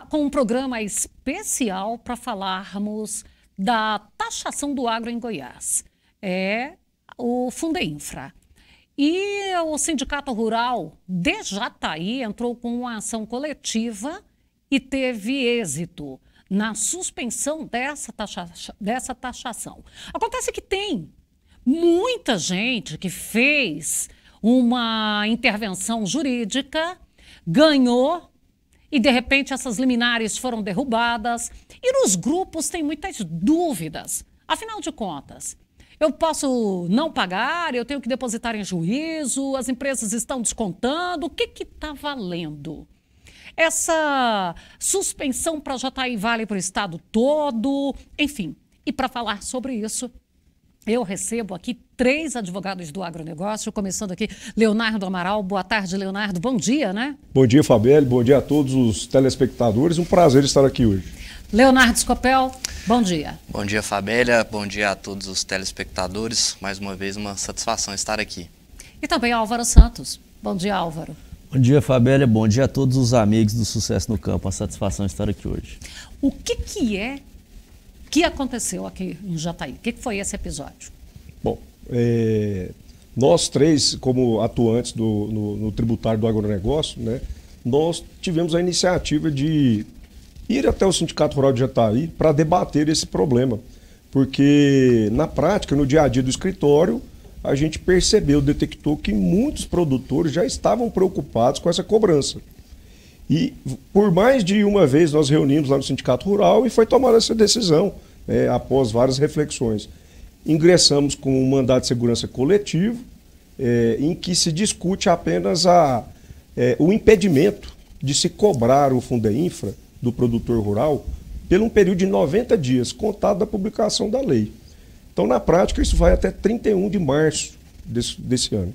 com um programa especial para falarmos da taxação do agro em Goiás. É o Fundeinfra. E o Sindicato Rural de Jataí entrou com uma ação coletiva e teve êxito na suspensão dessa taxação. Acontece que tem muita gente que fez uma intervenção jurídica, ganhou e, de repente, essas liminares foram derrubadas. E nos grupos tem muitas dúvidas. Afinal de contas, eu posso não pagar, eu tenho que depositar em juízo, as empresas estão descontando, o que está valendo? Essa suspensão para Jataí vale para o estado todo, enfim. E para falar sobre isso, eu recebo aqui 3 advogados do agronegócio, começando aqui, Leonardo Amaral. Boa tarde, Leonardo. Bom dia, né? Bom dia, Fabelle. Bom dia a todos os telespectadores. Um prazer estar aqui hoje. Leonardo Scopel, bom dia. Bom dia, Fabélia. Bom dia a todos os telespectadores. Mais uma vez, uma satisfação estar aqui. E também Álvaro Santos. Bom dia, Álvaro. Bom dia, Fabélia. Bom dia a todos os amigos do Sucesso no Campo. Uma satisfação estar aqui hoje. O que aconteceu aqui em Jataí? O que foi esse episódio? Bom, nós 3, como atuantes no tributário do agronegócio, né, nós tivemos a iniciativa de ir até o Sindicato Rural de Jataí para debater esse problema. Porque, na prática, no dia a dia do escritório, a gente detectou que muitos produtores já estavam preocupados com essa cobrança. E por mais de uma vez nós reunimos lá no Sindicato Rural e foi tomada essa decisão, após várias reflexões. Ingressamos com um mandato de segurança coletivo, em que se discute apenas o impedimento de se cobrar o Fundeinfra do produtor rural por um período de 90 dias, contado da publicação da lei. Então, na prática, isso vai até 31 de março desse ano.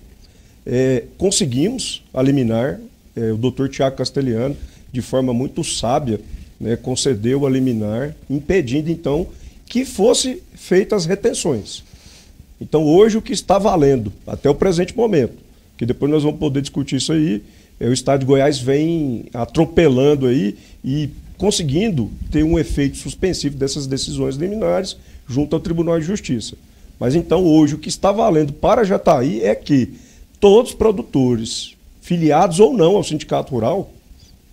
Conseguimos eliminar, o doutor Tiago Castelhano, de forma muito sábia, né, concedeu a liminar, impedindo, então, que fossem feitas as retenções. Então, hoje, o que está valendo, até o presente momento, que depois nós vamos poder discutir isso aí, o Estado de Goiás vem atropelando aí e conseguindo ter um efeito suspensivo dessas decisões liminares junto ao Tribunal de Justiça. Mas então hoje o que está valendo para Jataí é que todos os produtores, filiados ou não ao Sindicato Rural,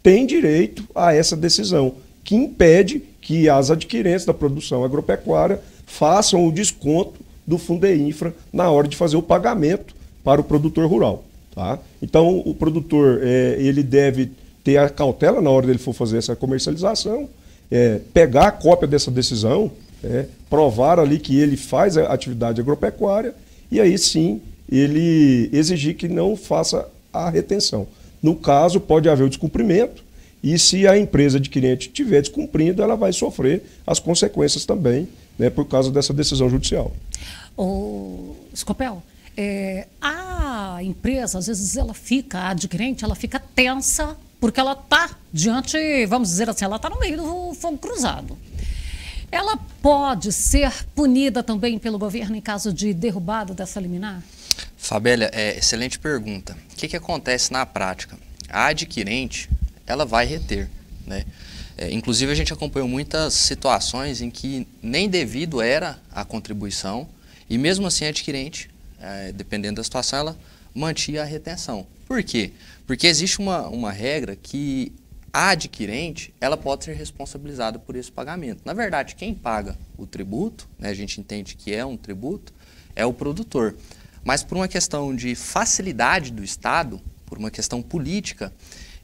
têm direito a essa decisão, que impede que as adquirentes da produção agropecuária façam o desconto do Fundeinfra na hora de fazer o pagamento para o produtor rural. Tá? Então o produtor ele deve ter a cautela na hora dele for fazer essa comercialização, pegar a cópia dessa decisão, provar ali que ele faz a atividade agropecuária e aí sim ele exigir que não faça a retenção. No caso, pode haver o descumprimento e se a empresa adquirente estiver descumprindo, ela vai sofrer as consequências também, né, por causa dessa decisão judicial. O Scopel, a empresa, às vezes a adquirente, ela fica tensa porque ela está diante, vamos dizer assim, ela está no meio do fogo cruzado. Ela pode ser punida também pelo governo em caso de derrubada dessa liminar? Fabélia, excelente pergunta. O que acontece na prática? A adquirente, ela vai reter, né? Inclusive, a gente acompanhou muitas situações em que nem devido era a contribuição e mesmo assim a adquirente, dependendo da situação, ela mantinha a retenção. Por quê? Porque existe uma regra que a adquirente ela pode ser responsabilizada por esse pagamento. Na verdade, quem paga o tributo, né, a gente entende que é um tributo, é o produtor. Mas por uma questão de facilidade do Estado, por uma questão política,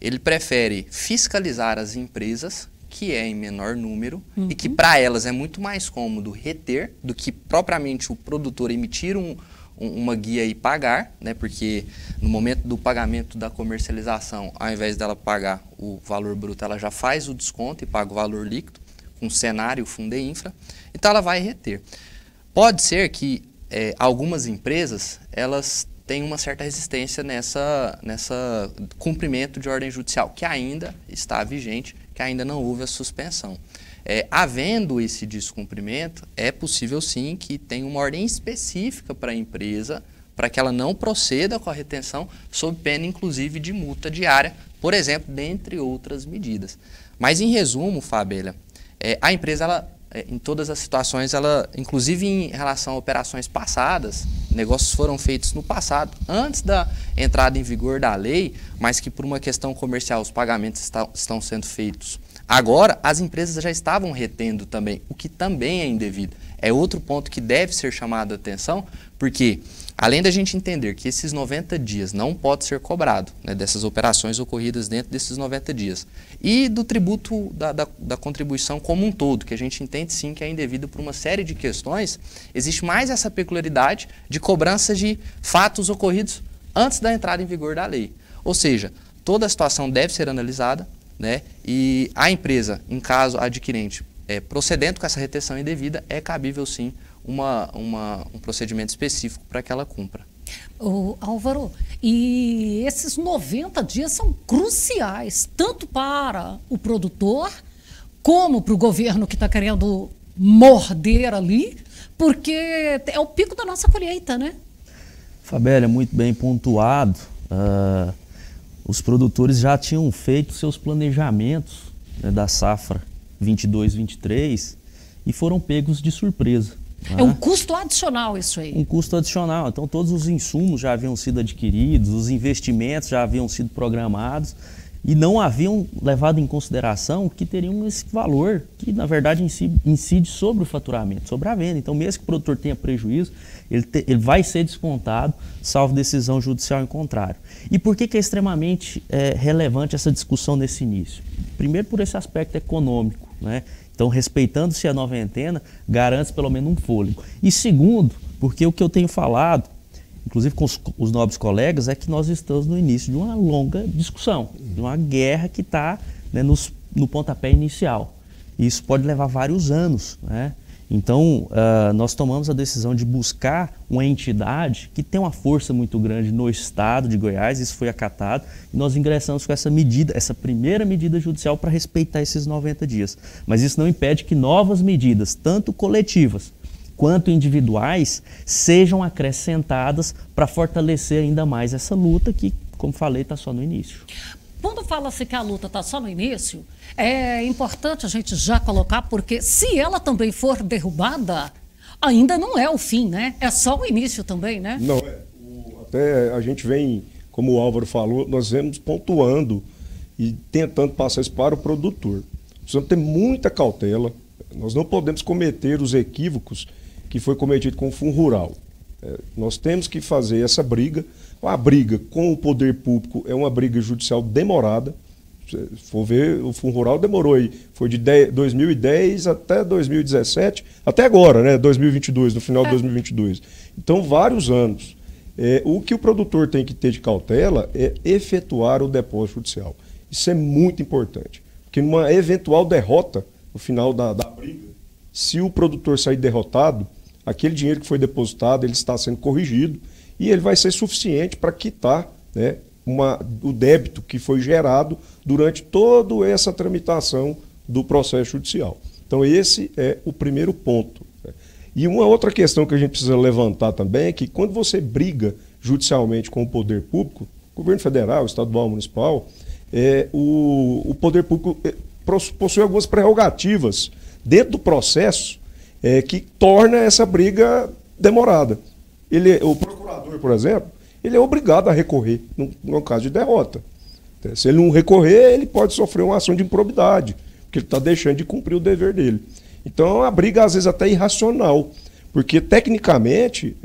ele prefere fiscalizar as empresas, que é em menor número, e que para elas é muito mais cômodo reter do que propriamente o produtor emitir uma guia e pagar, né? Porque no momento do pagamento da comercialização, ao invés dela pagar o valor bruto, ela já faz o desconto e paga o valor líquido, com cenário Fundeinfra, então ela vai reter. Pode ser que algumas empresas, elas têm uma certa resistência nessa cumprimento de ordem judicial, que ainda está vigente, que ainda não houve a suspensão. Havendo esse descumprimento, é possível sim que tenha uma ordem específica para a empresa, para que ela não proceda com a retenção, sob pena inclusive de multa diária por exemplo, dentre outras medidas. Mas, em resumo, Fabélia, a empresa, em todas as situações, inclusive em relação a operações passadas, negócios foram feitos no passado, antes da entrada em vigor da lei, mas que por uma questão comercial os pagamentos estão sendo feitos agora, as empresas já estavam retendo também, o que também é indevido. É outro ponto que deve ser chamado a atenção, porque além da gente entender que esses 90 dias não pode ser cobrado, né, dessas operações ocorridas dentro desses 90 dias, e do tributo da contribuição como um todo, que a gente entende sim que é indevido por uma série de questões, existe mais essa peculiaridade de cobrança de fatos ocorridos antes da entrada em vigor da lei. Ou seja, toda a situação deve ser analisada, né, e a empresa, em caso adquirente, procedendo com essa retenção indevida, é cabível sim um procedimento específico para que ela cumpra. Álvaro, e esses 90 dias são cruciais, tanto para o produtor, como para o governo que está querendo morder ali, porque é o pico da nossa colheita, né? Fabélia, muito bem pontuado. Os produtores já tinham feito seus planejamentos, né, da safra 22-23 e foram pegos de surpresa. É um custo adicional isso aí. Um custo adicional. Então todos os insumos já haviam sido adquiridos, os investimentos já haviam sido programados e não haviam levado em consideração que teriam esse valor que, na verdade, incide sobre o faturamento, sobre a venda. Então, mesmo que o produtor tenha prejuízo, ele vai ser descontado, salvo decisão judicial em contrário. E por que é extremamente relevante essa discussão nesse início? Primeiro, por esse aspecto econômico, né? Então, respeitando-se a noventena, garante pelo menos um fôlego. E segundo, porque o que eu tenho falado, inclusive com os nobres colegas, é que nós estamos no início de uma longa discussão, de uma guerra que está, né, no pontapé inicial. E isso pode levar vários anos, né? Então, nós tomamos a decisão de buscar uma entidade que tem uma força muito grande no estado de Goiás, isso foi acatado, e nós ingressamos com essa medida, essa primeira medida judicial para respeitar esses 90 dias. Mas isso não impede que novas medidas, tanto coletivas quanto individuais, sejam acrescentadas para fortalecer ainda mais essa luta que, como falei, está só no início. Quando fala-se que a luta está só no início, é importante a gente já colocar, porque se ela também for derrubada, ainda não é o fim, né? É só o início também, né? Não, até a gente vem, como o Álvaro falou, nós vemos pontuando e tentando passar isso para o produtor. Precisamos ter muita cautela, nós não podemos cometer os equívocos que foi cometido com o Fundo Rural. Nós temos que fazer essa briga. A briga com o poder público é uma briga judicial demorada. Se for ver, o Fundo Rural demorou aí, foi de 2010 até 2017, até agora, né, 2022, no final de 2022. Então, vários anos. O que o produtor tem que ter de cautela é efetuar o depósito judicial. Isso é muito importante, porque numa eventual derrota, no final da briga, se o produtor sair derrotado, aquele dinheiro que foi depositado, ele está sendo corrigido e ele vai ser suficiente para quitar, né, o débito que foi gerado durante toda essa tramitação do processo judicial. Então esse é o primeiro ponto. E uma outra questão que a gente precisa levantar também é que quando você briga judicialmente com o poder público, governo federal, estadual, municipal, o poder público possui algumas prerrogativas dentro do processo que torna essa briga demorada. O procurador, por exemplo, ele é obrigado a recorrer no caso de derrota. Se ele não recorrer, ele pode sofrer uma ação de improbidade, porque ele está deixando de cumprir o dever dele. Então, a briga, às vezes, até irracional, porque, tecnicamente,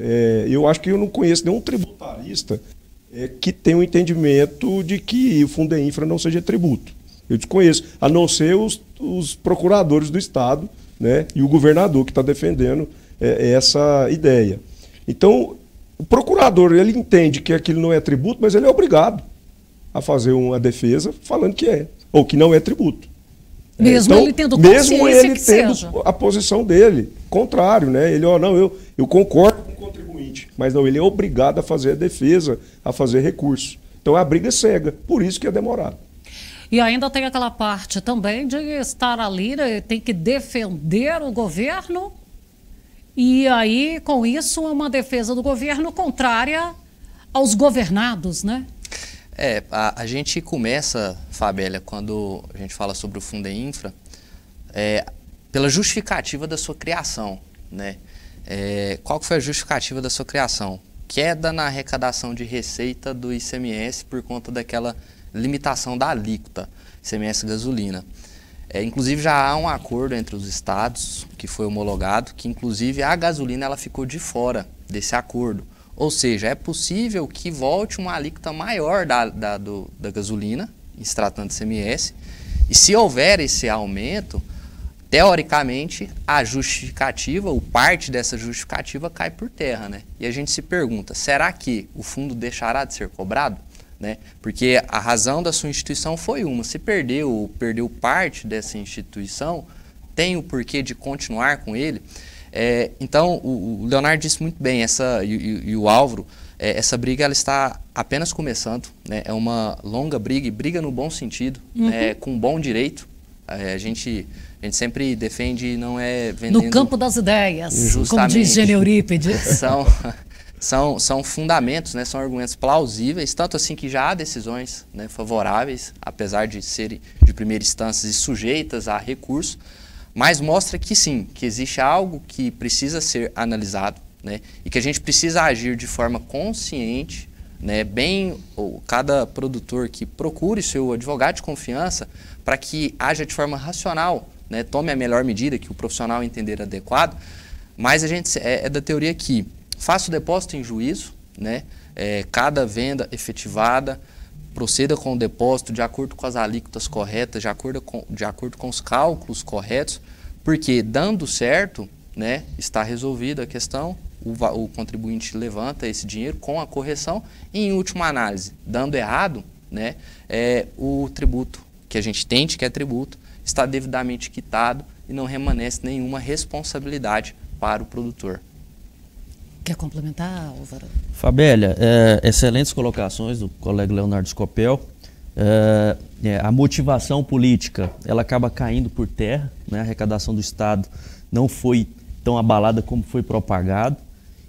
eu acho que eu não conheço nenhum tributarista que tenha um entendimento de que o Fundeinfra não seja tributo. Eu desconheço, a não ser os procuradores do Estado, né, e o governador que está defendendo essa ideia. Então, o procurador, ele entende que aquilo não é tributo, mas ele é obrigado a fazer uma defesa falando que é, ou que não é tributo. Mesmo então, ele tendo mesmo ele que tendo seja. a posição dele, contrário, né? Ele, eu concordo com o contribuinte, mas não, ele é obrigado a fazer a defesa, a fazer recurso. Então, a briga é cega, por isso que é demorado. E ainda tem aquela parte também de estar ali, né, tem que defender o governo, e aí, com isso, uma defesa do governo contrária aos governados, né? A gente começa, Fabélia, quando a gente fala sobre o Fundeinfra, pela justificativa da sua criação, né? Qual que foi a justificativa da sua criação? Queda na arrecadação de receita do ICMS por conta daquela limitação da alíquota, ICMS gasolina. Inclusive já há um acordo entre os estados que foi homologado, que inclusive a gasolina ela ficou de fora desse acordo. Ou seja, é possível que volte uma alíquota maior da gasolina, em se tratando de ICMS, e se houver esse aumento, teoricamente, a justificativa, ou parte dessa justificativa, cai por terra, né? E a gente se pergunta, será que o fundo deixará de ser cobrado? Né? Porque a razão da sua instituição foi uma. Se perdeu parte dessa instituição, tem o porquê de continuar com ele? Então, o Leonardo disse muito bem, e o Álvaro, essa briga ela está apenas começando, né? É uma longa briga, e briga no bom sentido, com bom direito. A gente sempre defende, não é vendendo... No campo das ideias, como diz Gênio Eurípides. São fundamentos, né? São argumentos plausíveis, tanto assim que já há decisões, né, favoráveis, apesar de serem de primeira instância e sujeitas a recurso, mas mostra que sim, que existe algo que precisa ser analisado, né, e que a gente precisa agir de forma consciente, né, cada produtor que procure seu advogado de confiança para que haja de forma racional, né, tome a melhor medida que o profissional entender adequado, mas a gente é da teoria que faça o depósito em juízo, né, cada venda efetivada, proceda com o depósito de acordo com as alíquotas corretas, de acordo com os cálculos corretos, porque dando certo, né, está resolvida a questão, o contribuinte levanta esse dinheiro com a correção e, em última análise, dando errado, né, o tributo que a gente tente, que é tributo, está devidamente quitado e não remanesce nenhuma responsabilidade para o produtor. Quer complementar, Álvaro? Fabélia, excelentes colocações do colega Leonardo Scopel. A motivação política ela acaba caindo por terra, né? A arrecadação do Estado não foi tão abalada como foi propagado.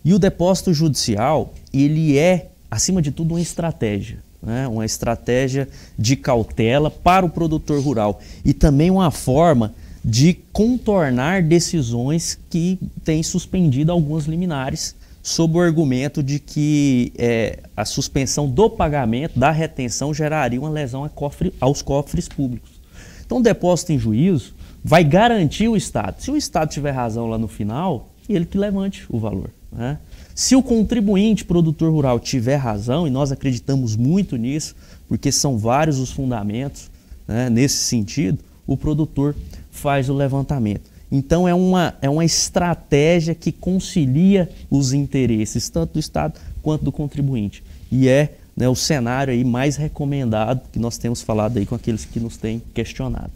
E o depósito judicial, ele é, acima de tudo, uma estratégia, né? Uma estratégia de cautela para o produtor rural e também uma forma de contornar decisões que têm suspendido algumas liminares sob o argumento de que a suspensão do pagamento, da retenção, geraria uma lesão aos cofres públicos. Então, o depósito em juízo vai garantir o Estado. Se o Estado tiver razão lá no final, ele que levante o valor, né? Se o contribuinte produtor rural tiver razão, e nós acreditamos muito nisso, porque são vários os fundamentos, né, nesse sentido, o produtor faz o levantamento. Então é uma estratégia que concilia os interesses tanto do Estado quanto do contribuinte. E né, o cenário aí mais recomendado que nós temos falado aí com aqueles que nos têm questionado.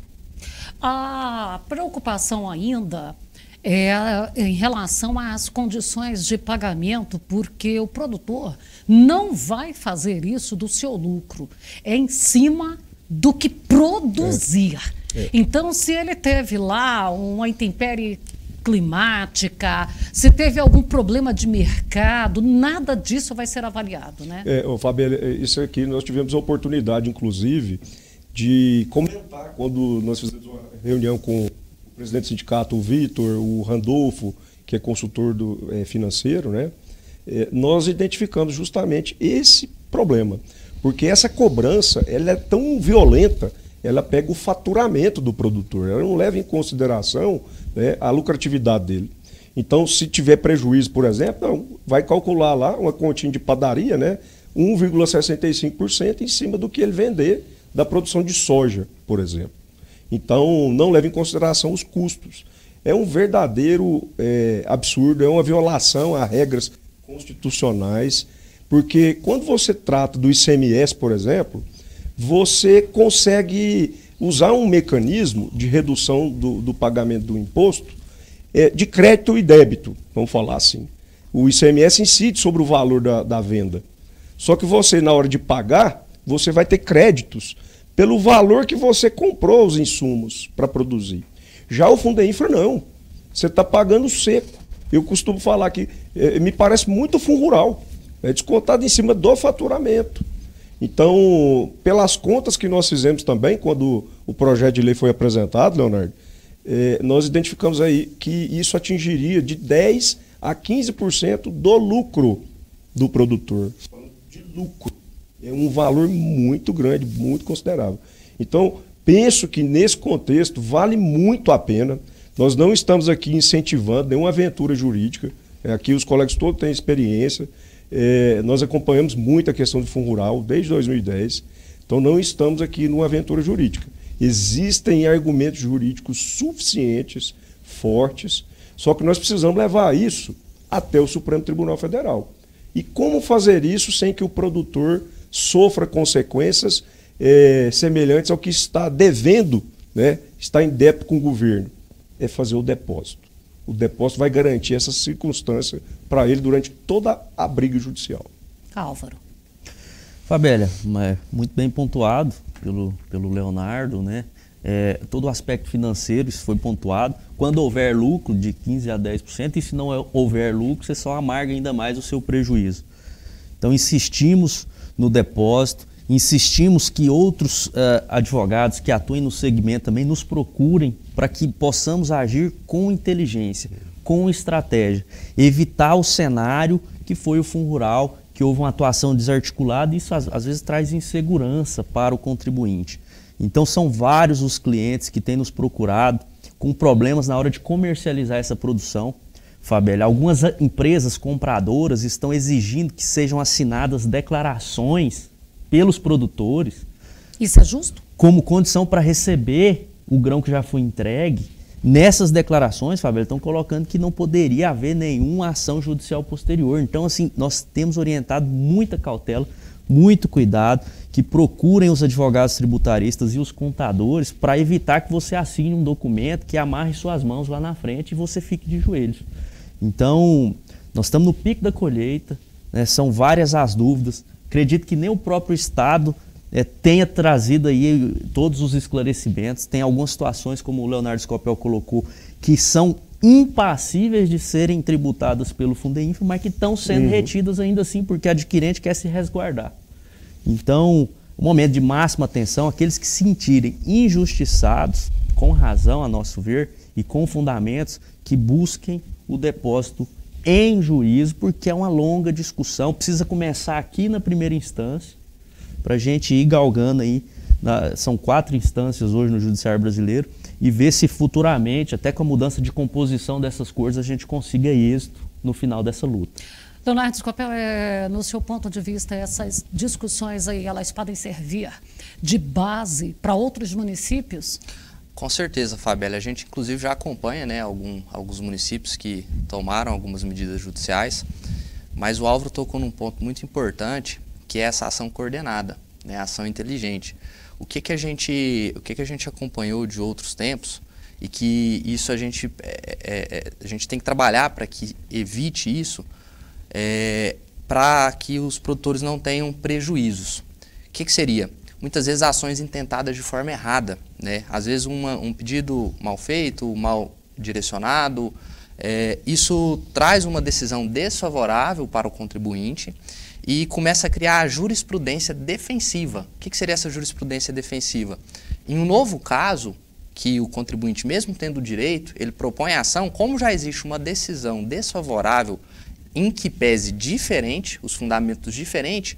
A preocupação ainda é em relação às condições de pagamento, porque o produtor não vai fazer isso do seu lucro, é em cima do que produzir. Então, se ele teve lá uma intempérie climática, se teve algum problema de mercado, nada disso vai ser avaliado, né? Fabélia, isso aqui nós tivemos a oportunidade, inclusive, de comentar quando nós fizemos uma reunião com o presidente do sindicato, o Vitor, o Randolfo, que é consultor financeiro, né? Nós identificamos justamente esse problema, porque essa cobrança ela é tão violenta, ela pega o faturamento do produtor, ela não leva em consideração, né, a lucratividade dele. Então, se tiver prejuízo, por exemplo, não, vai calcular lá uma continha de padaria, né, 1,65% em cima do que ele vender da produção de soja, por exemplo. Então, não leva em consideração os custos. É um verdadeiro absurdo, é uma violação a regras constitucionais, porque quando você trata do ICMS, por exemplo, você consegue usar um mecanismo de redução do pagamento do imposto de crédito e débito, vamos falar assim. O ICMS incide sobre o valor da venda. Só que você, na hora de pagar, você vai ter créditos pelo valor que você comprou os insumos para produzir. Já o Fundeinfra não. Você está pagando seco. Eu costumo falar que me parece muito fundo rural. É descontado em cima do faturamento. Então, pelas contas que nós fizemos também, quando o projeto de lei foi apresentado, Leonardo, nós identificamos aí que isso atingiria de 10% a 15% do lucro do produtor. De lucro. É um valor muito grande, muito considerável. Então, penso que nesse contexto vale muito a pena. Nós não estamos aqui incentivando nenhuma aventura jurídica. Aqui os colegas todos têm experiência. Nós acompanhamos muito a questão do Fundo Rural desde 2010. Então, não estamos aqui numa aventura jurídica. Existem argumentos jurídicos suficientes, fortes, só que nós precisamos levar isso até o Supremo Tribunal Federal. E como fazer isso sem que o produtor sofra consequências semelhantes ao que está devendo, né, está em débito com o governo? É fazer o depósito. O depósito vai garantir essa circunstância para ele durante toda a briga judicial. Álvaro. Fabélia, muito bem pontuado pelo Leonardo, né? Todo o aspecto financeiro, isso foi pontuado. Quando houver lucro de 15% a 10%, e se não houver lucro, você só amarga ainda mais o seu prejuízo. Então, insistimos no depósito, insistimos que outros advogados que atuem no segmento também nos procurem para que possamos agir com inteligência, com estratégia, evitar o cenário que foi o Fundo Rural, que houve uma atuação desarticulada, e isso às vezes traz insegurança para o contribuinte. Então são vários os clientes que têm nos procurado com problemas na hora de comercializar essa produção. Fabélia, algumas empresas compradoras estão exigindo que sejam assinadas declarações pelos produtores. Isso é justo? Como condição para receber o grão que já foi entregue. Nessas declarações, Fabélia, estão colocando que não poderia haver nenhuma ação judicial posterior. Então, assim, nós temos orientado muita cautela, muito cuidado, que procurem os advogados tributaristas e os contadores para evitar que você assine um documento que amarre suas mãos lá na frente e você fique de joelhos. Então, nós estamos no pico da colheita, né? São várias as dúvidas. Acredito que nem o próprio Estado tenha trazido aí todos os esclarecimentos. Tem algumas situações, como o Leonardo Scopel colocou, que são impassíveis de serem tributadas pelo Fundeinfra, mas que estão sendo retidas ainda assim, porque o adquirente quer se resguardar. Então, um momento de máxima atenção, aqueles que se sentirem injustiçados, com razão, a nosso ver, e com fundamentos, que busquem o depósito em juízo, porque é uma longa discussão, precisa começar aqui na primeira instância, para a gente ir galgando aí, são 4 instâncias hoje no Judiciário Brasileiro, e ver se futuramente, até com a mudança de composição dessas cortes, a gente consiga êxito no final dessa luta. Leonardo Scopel, no seu ponto de vista, essas discussões aí, elas podem servir de base para outros municípios? Com certeza, Fabélia. A gente, inclusive, já acompanha, né, alguns municípios que tomaram algumas medidas judiciais, mas o Álvaro tocou num ponto muito importante, que é essa ação coordenada, né, a ação inteligente. O que a gente acompanhou de outros tempos, e que isso a gente tem que trabalhar para que evite isso, para que os produtores não tenham prejuízos. O que seria? Muitas vezes ações intentadas de forma errada, né? Às vezes um pedido mal feito, mal direcionado, isso traz uma decisão desfavorável para o contribuinte e começa a criar a jurisprudência defensiva. O que seria essa jurisprudência defensiva? Em um novo caso, que o contribuinte, mesmo tendo o direito, ele propõe a ação, como já existe uma decisão desfavorável em que pese diferente, os fundamentos diferentes,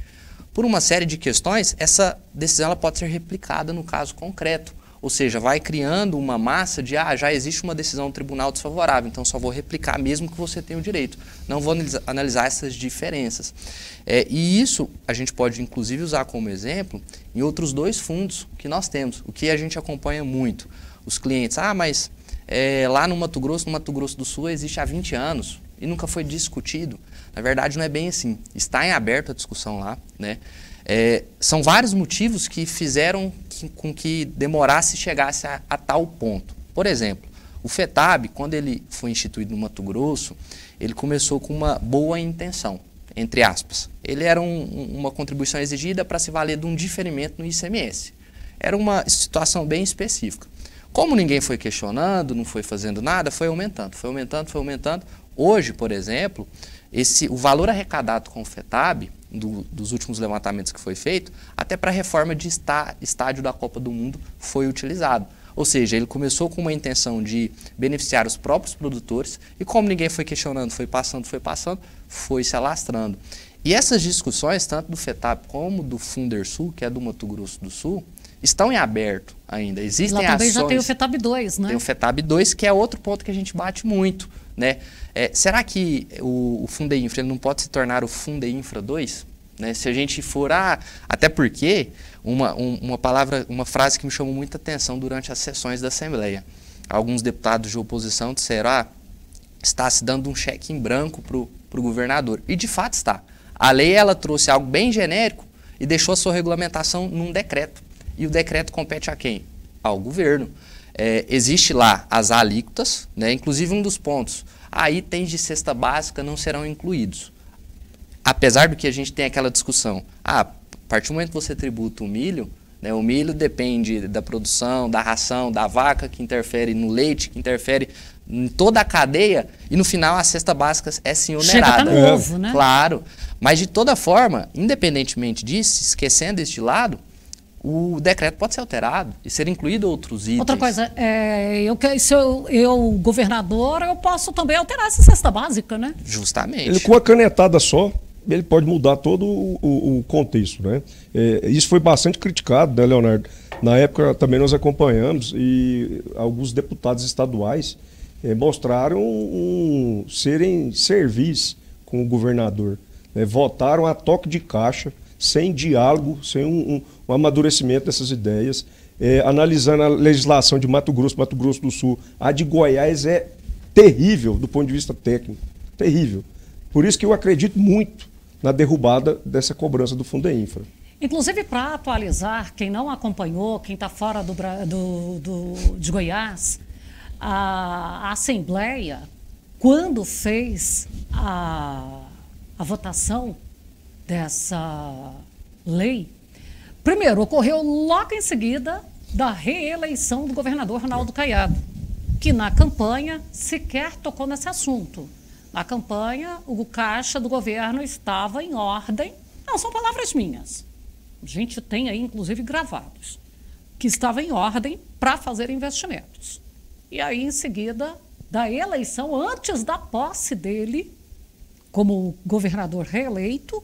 por uma série de questões, essa decisão ela pode ser replicada no caso concreto. Ou seja, vai criando uma massa de, já existe uma decisão do tribunal desfavorável, então só vou replicar mesmo que você tenha o direito. Não vou analisar essas diferenças. E isso a gente pode, inclusive, usar como exemplo em outros 2 fundos que nós temos. O que a gente acompanha muito, os clientes, mas lá no Mato Grosso do Sul existe há 20 anos e nunca foi discutido. Na verdade, não é bem assim. Está em aberto a discussão lá, né? São vários motivos que fizeram com que demorasse e chegasse a tal ponto. Por exemplo, o FETAB, quando ele foi instituído no Mato Grosso, ele começou com uma boa intenção, entre aspas. Ele era uma contribuição exigida para se valer de um diferimento no ICMS. Era uma situação bem específica. Como ninguém foi questionando, não foi fazendo nada, foi aumentando. Hoje, por exemplo, o valor arrecadado com o FETAB, dos últimos levantamentos que foi feito, até para a reforma de estádio da Copa do Mundo foi utilizado. Ou seja, ele começou com uma intenção de beneficiar os próprios produtores e como ninguém foi questionando, foi passando, foi se alastrando. E essas discussões, tanto do FETAB como do Fundersul, que é do Mato Grosso do Sul, estão em aberto ainda. Existem lá também ações, já tem o FETAB 2, né? Tem o FETAB 2, que é outro ponto que a gente bate muito, né? Será que o Fundeinfra não pode se tornar o Fundeinfra 2? Né? Se a gente for... até porque uma frase que me chamou muita atenção durante as sessões da Assembleia. Alguns deputados de oposição disseram, está se dando um cheque em branco para o governador. E de fato está. A lei ela trouxe algo bem genérico e deixou a sua regulamentação num decreto. E o decreto compete a quem? Ao governo. Existe lá as alíquotas, né? Inclusive um dos pontos, itens de cesta básica não serão incluídos. Apesar do que a gente tem aquela discussão, a partir do momento que você tributa o milho, né, o milho depende da produção, da ração, da vaca, que interfere no leite, que interfere em toda a cadeia, e no final a cesta básica é sim onerada. Chega novo, né? Claro, mas de toda forma, independentemente disso, esquecendo este lado, o decreto pode ser alterado e ser incluído outros itens. Outra coisa, se eu governador, eu posso também alterar essa cesta básica, né? Justamente. Ele com uma canetada só, ele pode mudar todo o contexto, né? Isso foi bastante criticado, né, Leonardo? Na época também nós acompanhamos e alguns deputados estaduais mostraram serem serviço com o governador. Né? Votaram a toque de caixa, sem diálogo, sem um amadurecimento dessas ideias, analisando a legislação de Mato Grosso do Sul. A de Goiás é terrível do ponto de vista técnico, terrível. Por isso que eu acredito muito na derrubada dessa cobrança do Fundeinfra. Inclusive, para atualizar, quem não acompanhou, quem está fora de Goiás, a Assembleia, quando fez a votação dessa lei, primeiro, ocorreu logo em seguida da reeleição do governador Ronaldo Caiado, que na campanha sequer tocou nesse assunto. Na campanha, o caixa do governo estava em ordem, não são palavras minhas, a gente tem aí inclusive gravados, que estava em ordem para fazer investimentos. E aí, em seguida da eleição, antes da posse dele, como governador reeleito,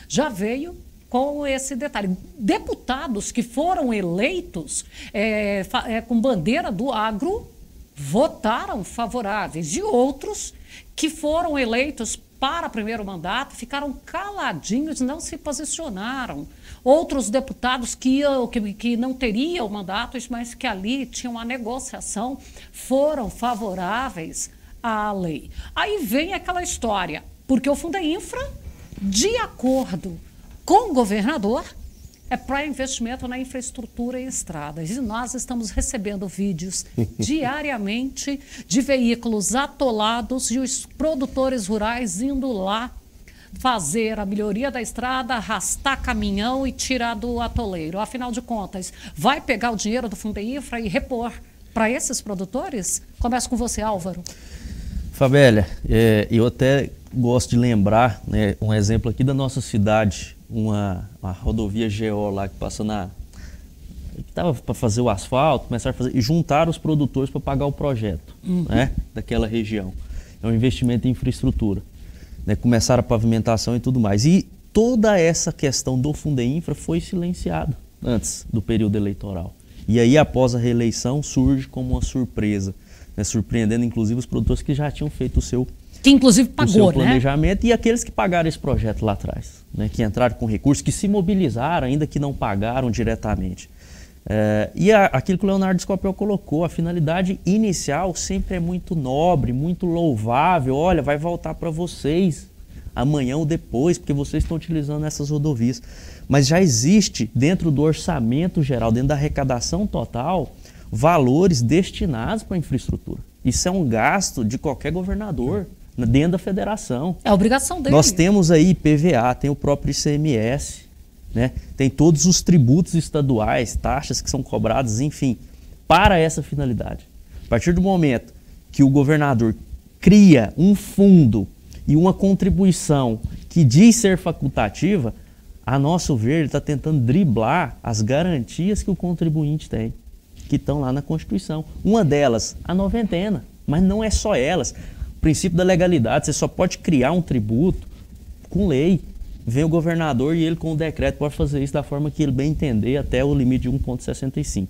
já veio com esse detalhe. Deputados que foram eleitos com bandeira do agro votaram favoráveis, e outros que foram eleitos para primeiro mandato ficaram caladinhos, não se posicionaram. Outros deputados que não teriam mandatos, mas que ali tinham uma negociação, foram favoráveis à lei. Aí vem aquela história, porque o Fundeinfra, de acordo com o governador, é para investimento na infraestrutura e estradas. E nós estamos recebendo vídeos diariamente de veículos atolados e os produtores rurais indo lá fazer a melhoria da estrada, arrastar caminhão e tirar do atoleiro. Afinal de contas, vai pegar o dinheiro do Fundeinfra e repor para esses produtores? Começo com você, Álvaro. Fabélia, eu até gosto de lembrar, né, um exemplo aqui da nossa cidade, uma rodovia GO lá que passa que estava para fazer o asfalto, começaram a fazer, e juntaram os produtores para pagar o projeto, né, daquela região. É um investimento em infraestrutura. Né, começaram a pavimentação e tudo mais. E toda essa questão do Fundeinfra foi silenciada antes do período eleitoral. E aí, após a reeleição, surge como uma surpresa, né, surpreendendo inclusive os produtores que já tinham feito o seu que inclusive pagou, o seu planejamento, né? E aqueles que pagaram esse projeto lá atrás, né? Que entraram com recursos, que se mobilizaram, ainda que não pagaram diretamente. Aquilo que o Leonardo Scopel colocou, a finalidade inicial sempre é muito nobre, muito louvável. Olha, vai voltar para vocês amanhã ou depois, porque vocês estão utilizando essas rodovias. Mas já existe dentro do orçamento geral, dentro da arrecadação total, valores destinados para a infraestrutura. Isso é um gasto de qualquer governador dentro da federação. É a obrigação dele. Nós temos aí IPVA, tem o próprio ICMS, né? Tem todos os tributos estaduais, taxas que são cobradas, enfim, para essa finalidade. A partir do momento que o governador cria um fundo e uma contribuição que diz ser facultativa, a nosso ver, ele está tentando driblar as garantias que o contribuinte tem, que estão lá na Constituição. Uma delas, a noventena, mas não é só elas. O princípio da legalidade, você só pode criar um tributo com lei. Vem o governador e ele com o decreto pode fazer isso da forma que ele bem entender, até o limite de 1,65.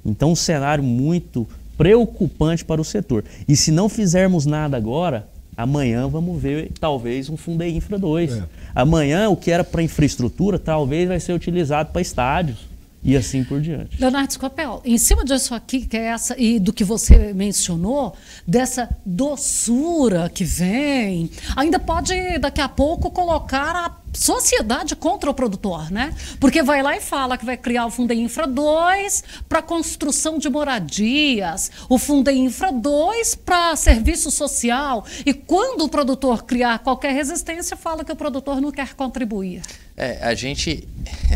Então, um cenário muito preocupante para o setor. E se não fizermos nada agora, amanhã vamos ver talvez um Fundeinfra 2. Amanhã o que era para infraestrutura talvez vai ser utilizado para estádios e assim por diante. Leonardo Scopel, em cima disso aqui, que é essa, e do que você mencionou, dessa doçura que vem, ainda pode daqui a pouco colocar a sociedade contra o produtor, né? Porque vai lá e fala que vai criar o Fundeinfra 2 para construção de moradias, o Fundeinfra 2 para serviço social, e quando o produtor criar qualquer resistência, fala que o produtor não quer contribuir.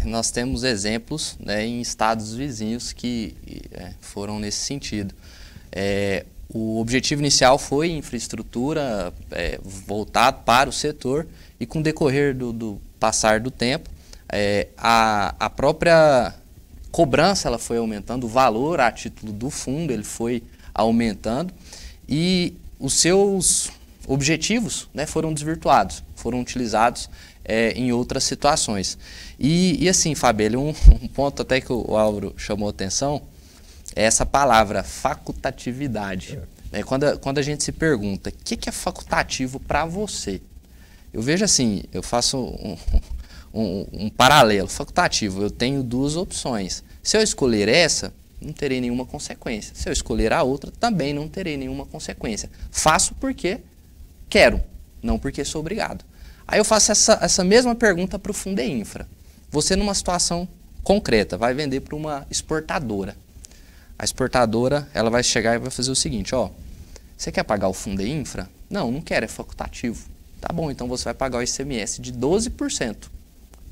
Nós temos exemplos, né, em estados vizinhos que foram nesse sentido. O objetivo inicial foi infraestrutura voltado para o setor, e com o decorrer do passar do tempo, a própria cobrança ela foi aumentando, o valor a título do fundo ele foi aumentando e os seus objetivos, né, foram desvirtuados, foram utilizados em outras situações. E assim, Fabíola, um ponto até que o Álvaro chamou atenção é essa palavra, facultatividade. Quando a gente se pergunta, o que é facultativo para você? Eu vejo assim, eu faço um paralelo facultativo, eu tenho duas opções. Se eu escolher essa, não terei nenhuma consequência. Se eu escolher a outra, também não terei nenhuma consequência. Faço porque quero, não porque sou obrigado. Aí eu faço essa mesma pergunta para o Fundeinfra. Você, numa situação concreta, vai vender para uma exportadora. A exportadora ela vai chegar e vai fazer o seguinte, ó, você quer pagar o Fundeinfra? Não, não quero, é facultativo. Tá bom, então você vai pagar o ICMS de 12%,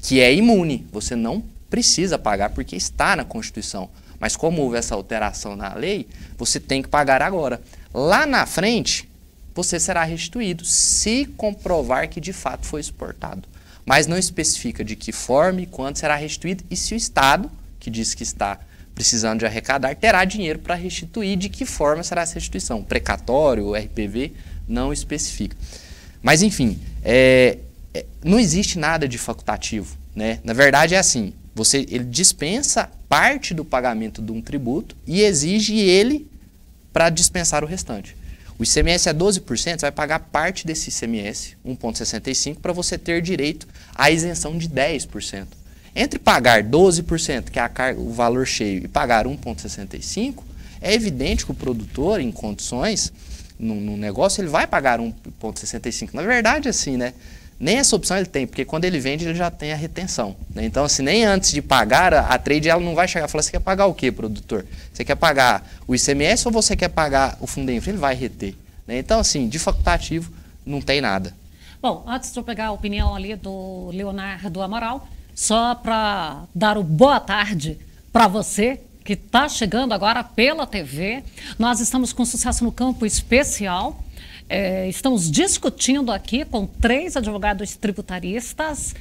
que é imune. Você não precisa pagar porque está na Constituição. Mas como houve essa alteração na lei, você tem que pagar agora. Lá na frente, você será restituído se comprovar que de fato foi exportado. Mas não especifica de que forma e quando será restituído e se o Estado, que diz que está precisando de arrecadar, terá dinheiro para restituir, de que forma será essa restituição. Precatório, RPV, não especifica. Mas, enfim, não existe nada de facultativo, né? Na verdade, é assim, ele dispensa parte do pagamento de um tributo e exige ele para dispensar o restante. O ICMS é 12%, você vai pagar parte desse ICMS, 1,65%, para você ter direito à isenção de 10%. Entre pagar 12%, que é o valor cheio, e pagar 1,65%, é evidente que o produtor, em condições, no negócio, ele vai pagar 1,65%. Na verdade, assim, né? Nem essa opção ele tem, porque quando ele vende, ele já tem a retenção, né? Então, assim, nem antes de pagar, a trade ela não vai chegar e falar, você quer pagar o quê, produtor? Você quer pagar o ICMS ou você quer pagar o Fundeinfra? Ele vai reter, né? Então, assim, de facultativo, não tem nada. Bom, antes de eu pegar a opinião ali do Leonardo Amaral, só para dar o boa tarde para você, que está chegando agora pela TV. Nós estamos com Sucesso no Campo especial. Estamos discutindo aqui com 3 advogados tributaristas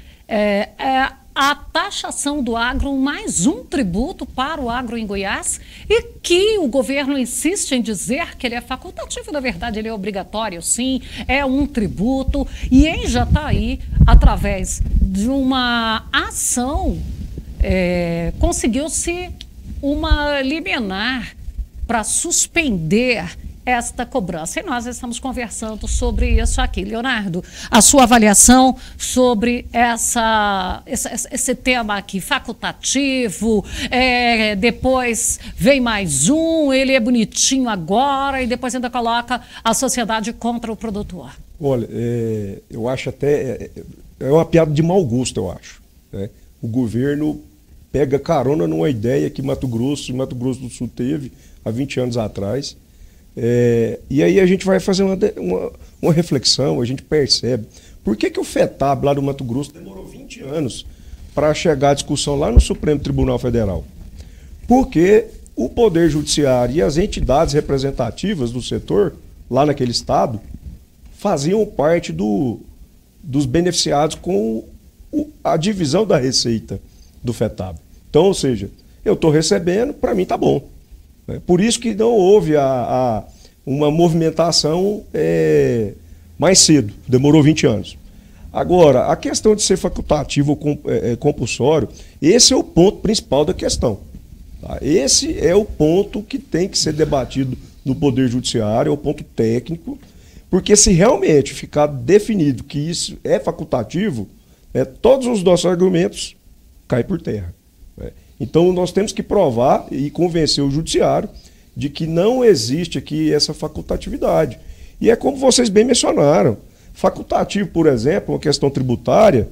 a taxação do agro, mais um tributo para o agro em Goiás, e que o governo insiste em dizer que ele é facultativo. Na verdade, ele é obrigatório, sim, é um tributo. E em Jataí, através de uma ação, conseguiu-se uma liminar para suspender esta cobrança. E nós estamos conversando sobre isso aqui. Leonardo, a sua avaliação sobre esse tema aqui, facultativo, depois vem mais um, ele é bonitinho agora, e depois ainda coloca a sociedade contra o produtor. Olha, eu acho até... É uma piada de mau gosto, eu acho, né? O governo pega carona numa ideia que Mato Grosso do Sul teve há 20 anos atrás. E aí a gente vai fazer uma reflexão, a gente percebe. Por que o FETAB lá do Mato Grosso demorou 20 anos para chegar à discussão lá no Supremo Tribunal Federal? Porque o Poder Judiciário e as entidades representativas do setor, lá naquele estado, faziam parte dos beneficiados com a divisão da receita do FETAB. Então, ou seja, eu estou recebendo, para mim está bom. Por isso que não houve uma movimentação mais cedo, demorou 20 anos. Agora, a questão de ser facultativo ou compulsório, esse é o ponto principal da questão. Tá? Esse é o ponto que tem que ser debatido no Poder Judiciário, é o ponto técnico, porque se realmente ficar definido que isso é facultativo, todos os nossos argumentos caem por terra. Então nós temos que provar e convencer o Judiciário de que não existe aqui essa facultatividade. E é como vocês bem mencionaram, facultativo, por exemplo, uma questão tributária,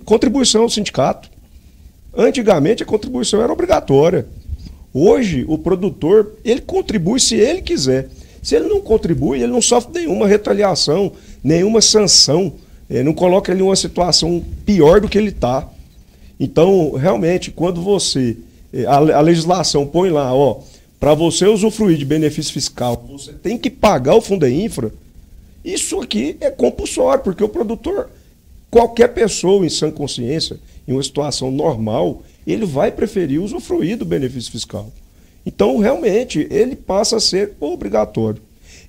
contribuição ao sindicato. Antigamente a contribuição era obrigatória. Hoje o produtor, ele contribui se ele quiser. Se ele não contribui, ele não sofre nenhuma retaliação, nenhuma sanção, não coloca ele em uma situação pior do que ele está. Então, realmente, quando a legislação põe lá, para você usufruir de benefício fiscal, você tem que pagar o Fundeinfra, isso aqui é compulsório, porque o produtor, qualquer pessoa em sã consciência, em uma situação normal, ele vai preferir usufruir do benefício fiscal. Então, realmente, ele passa a ser obrigatório.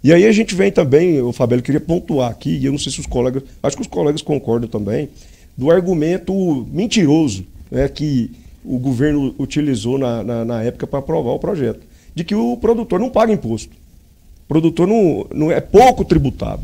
E aí a gente vem também, Fabio, eu queria pontuar aqui, e eu não sei se os colegas, acho que os colegas concordam também, do argumento mentiroso, que o governo utilizou na época para aprovar o projeto, de que o produtor não paga imposto. O produtor não é pouco tributado.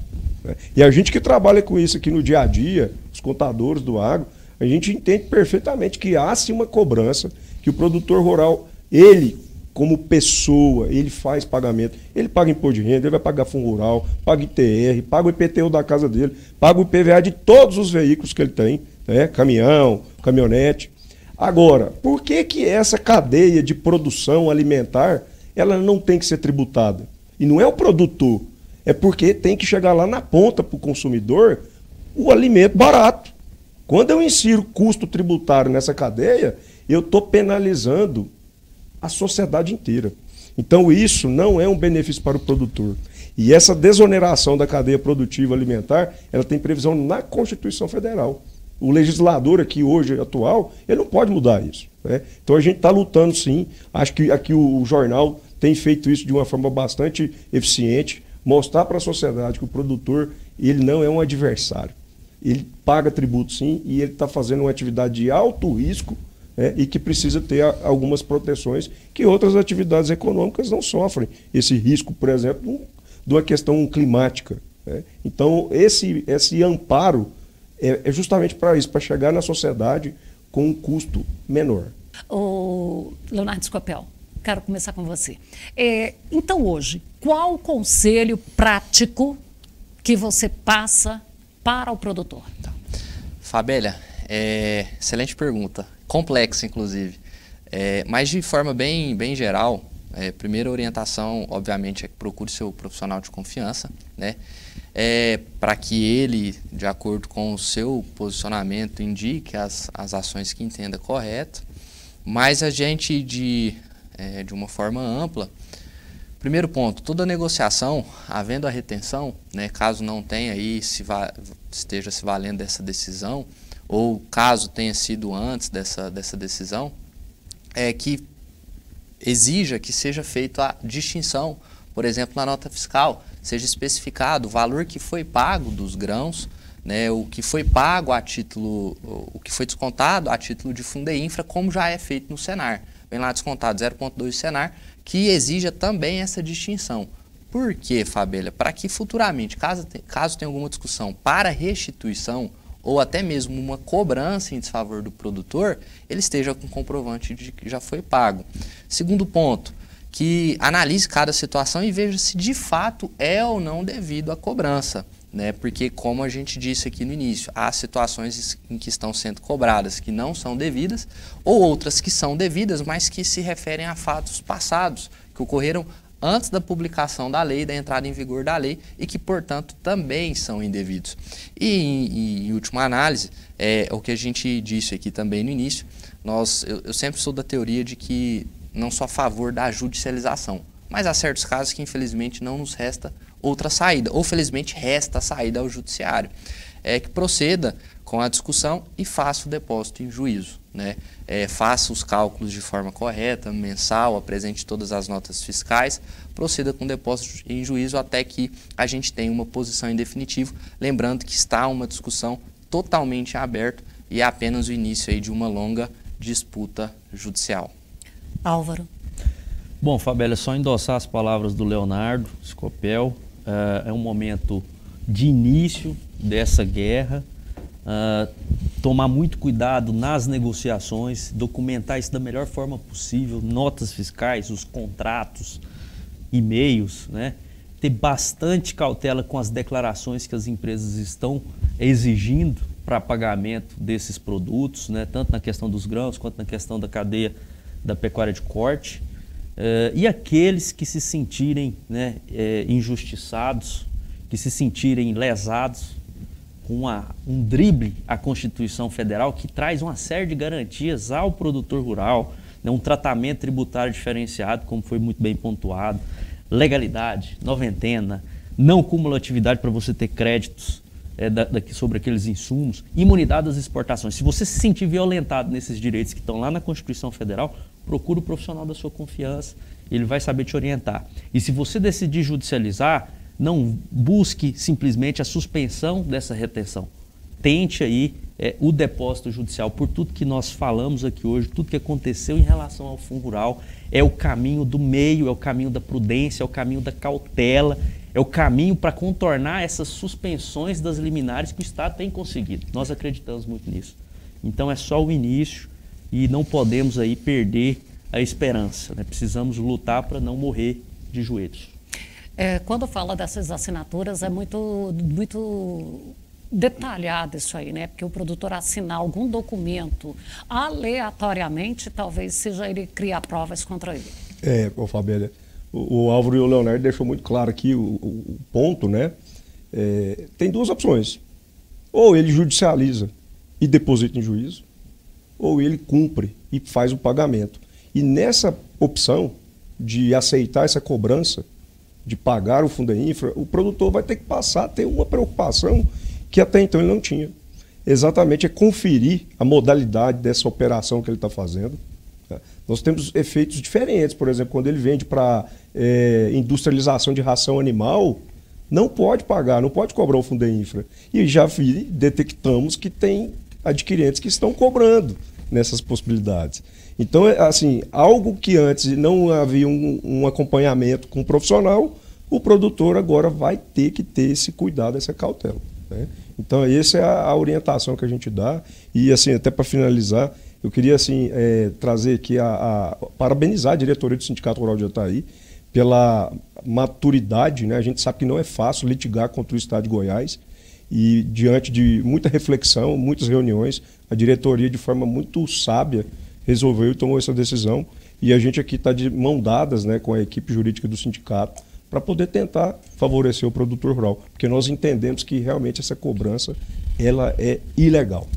E a gente que trabalha com isso aqui no dia a dia, os contadores do agro, a gente entende perfeitamente que há sim uma cobrança, que o produtor rural, ele, como pessoa, ele faz pagamento, ele paga imposto de renda, ele vai pagar fundo rural, paga ITR, paga o IPTU da casa dele, paga o IPVA de todos os veículos que ele tem, caminhão, caminhonete. Agora, por que essa cadeia de produção alimentar, ela não tem que ser tributada? E não é o produtor, é porque tem que chegar lá na ponta para o consumidor o alimento barato. Quando eu insiro custo tributário nessa cadeia, eu estou penalizando a sociedade inteira. Então isso não é um benefício para o produtor. E essa desoneração da cadeia produtiva alimentar, ela tem previsão na Constituição Federal. O legislador aqui hoje, atual, ele não pode mudar isso. Então a gente está lutando sim. Acho que aqui o jornal tem feito isso de uma forma bastante eficiente, mostrar para a sociedade que o produtor, ele não é um adversário. Ele paga tributo sim e ele está fazendo uma atividade de alto risco, e que precisa ter algumas proteções que outras atividades econômicas não sofrem. Esse risco, por exemplo, de uma questão climática. Então, esse amparo é justamente para isso, para chegar na sociedade com um custo menor. O Leonardo Scopel, quero começar com você. Então, hoje, qual o conselho prático que você passa para o produtor? Tá. Fabélia, excelente pergunta. Complexa, inclusive. Mas de forma bem geral, primeira orientação, obviamente, é que procure seu profissional de confiança, né? Para que ele, de acordo com o seu posicionamento, indique as ações que entenda correto. Mas a gente, de uma forma ampla, primeiro ponto, toda negociação, havendo a retenção, né, caso não tenha aí, esteja se valendo dessa decisão, ou caso tenha sido antes dessa decisão, que exija que seja feita a distinção, por exemplo, na nota fiscal, seja especificado o valor que foi pago dos grãos, né, o que foi pago a título, o que foi descontado a título de Fundeinfra, como já é feito no Senar. Vem lá descontado 0,2 Senar, que exija também essa distinção. Por quê, Fabélia? Para que futuramente, caso tenha alguma discussão para restituição, ou até mesmo uma cobrança em desfavor do produtor, ele esteja com comprovante de que já foi pago. Segundo ponto, que analise cada situação e veja se de fato é ou não devido à cobrança, né? Porque, como a gente disse aqui no início, há situações em que estão sendo cobradas que não são devidas, ou outras que são devidas, mas que se referem a fatos passados, que ocorreram antes da publicação da lei, da entrada em vigor da lei, e que, portanto, também são indevidos. E em última análise, o que a gente disse aqui também no início, eu sempre sou da teoria de que não sou a favor da judicialização, mas há certos casos que infelizmente não nos resta outra saída, ou felizmente resta a saída ao judiciário. É que proceda com a discussão e faça o depósito em juízo, né? Faça os cálculos de forma correta, mensal, apresente todas as notas fiscais, proceda com o depósito em juízo até que a gente tenha uma posição em definitivo, lembrando que está uma discussão totalmente aberta e é apenas o início aí de uma longa disputa judicial. Álvaro. Bom, Fabélia, só endossar as palavras do Leonardo Scopel. É um momento de início dessa guerra. Tomar muito cuidado nas negociações, documentar isso da melhor forma possível, notas fiscais, os contratos, e-mails, né? Ter bastante cautela com as declarações que as empresas estão exigindo para pagamento desses produtos, né? Tanto na questão dos grãos quanto na questão da cadeia da pecuária de corte. E aqueles que se sentirem, né, injustiçados, que se sentirem lesados com um drible à Constituição Federal que traz uma série de garantias ao produtor rural, né, um tratamento tributário diferenciado, como foi muito bem pontuado, legalidade, noventena, não cumulatividade para você ter créditos sobre aqueles insumos, imunidade das exportações. Se você se sentir violentado nesses direitos que estão lá na Constituição Federal, procure o profissional da sua confiança, ele vai saber te orientar. E se você decidir judicializar, não busque simplesmente a suspensão dessa retenção. Tente aí o depósito judicial. Por tudo que nós falamos aqui hoje, tudo que aconteceu em relação ao Fundo Rural, é o caminho do meio, é o caminho da prudência, é o caminho da cautela, é o caminho para contornar essas suspensões das liminares que o Estado tem conseguido. Nós acreditamos muito nisso. Então é só o início e não podemos aí perder a esperança, né? Precisamos lutar para não morrer de joelhos. Quando fala dessas assinaturas, é muito detalhado isso aí, né? Porque o produtor assinar algum documento aleatoriamente, talvez seja ele criar provas contra ele. Fabélia, o Álvaro e o Leonardo deixou muito claro aqui o ponto, né? Tem duas opções. Ou ele judicializa e deposita em juízo, ou ele cumpre e faz o pagamento. E nessa opção de aceitar essa cobrança, de pagar o Fundeinfra, o produtor vai ter que passar a ter uma preocupação que até então ele não tinha. Exatamente, é conferir a modalidade dessa operação que ele está fazendo. Nós temos efeitos diferentes, por exemplo, quando ele vende para industrialização de ração animal, não pode pagar, não pode cobrar o Fundeinfra. E já detectamos que tem adquirentes que estão cobrando nessas possibilidades. Então, assim, algo que antes não havia um acompanhamento com o profissional, o produtor agora vai ter que ter esse cuidado, essa cautela, né? Então, essa é a orientação que a gente dá. E, assim, até para finalizar, eu queria assim, trazer aqui parabenizar a diretoria do Sindicato Rural de Jataí pela maturidade, né? A gente sabe que não é fácil litigar contra o Estado de Goiás. E, diante de muita reflexão, muitas reuniões, a diretoria, de forma muito sábia, resolveu e tomou essa decisão. E a gente aqui está de mão dadas, né, com a equipe jurídica do sindicato para poder tentar favorecer o produtor rural. Porque nós entendemos que realmente essa cobrança ela é ilegal.